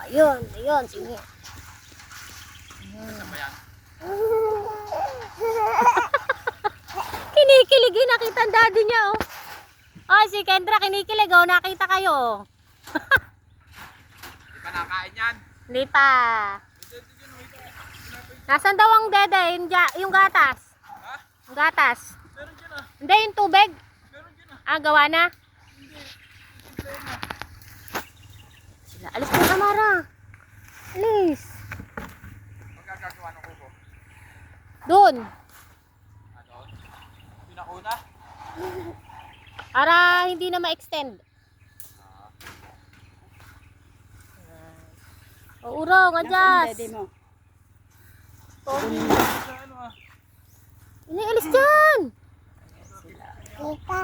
Ayun, ayun, sige. Kinikilig, nakita ang daddy niya, oh. Oh, si Kendra kinikilig, oh. Nakita kayo. Hindi pa nakain yan. Hindi pa. Nasaan daw ang dede? Yung gatas. Ha? Yung gatas. Meron dyan ah. Hindi, yung tubig. Meron dyan ah. Ah, gawa na. Hindi. Simplayin na. Sila. Alis po, Tamara. Alis. Magkagagawa ng kuko. Doon. Ano? Pinakuna? Para hindi na ma-extend. Urong, adjust. Ano ah? Inialis dyan. Tita,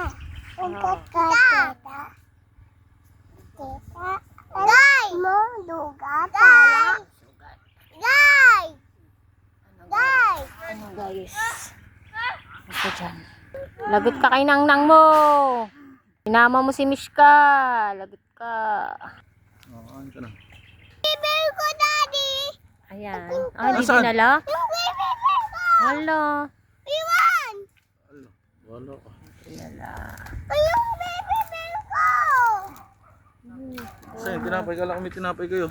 umpot ka, tita. Tita, gay! Mo, duga pala. Gay! Gay! Ano guys? Ito dyan. Lagot ka kay Nang mo. Sinama mo si Mishka. Lagot ka. Oo, ano ka na? Bibig ko, daddy! Ayan. Ah, hindi Nasaan? dinala? Yung bibig ko! Hala. Iwan! Wala ka. Dinala. Yung bibig ko! Saan? Tinapay ka lang. May tinapay kayo.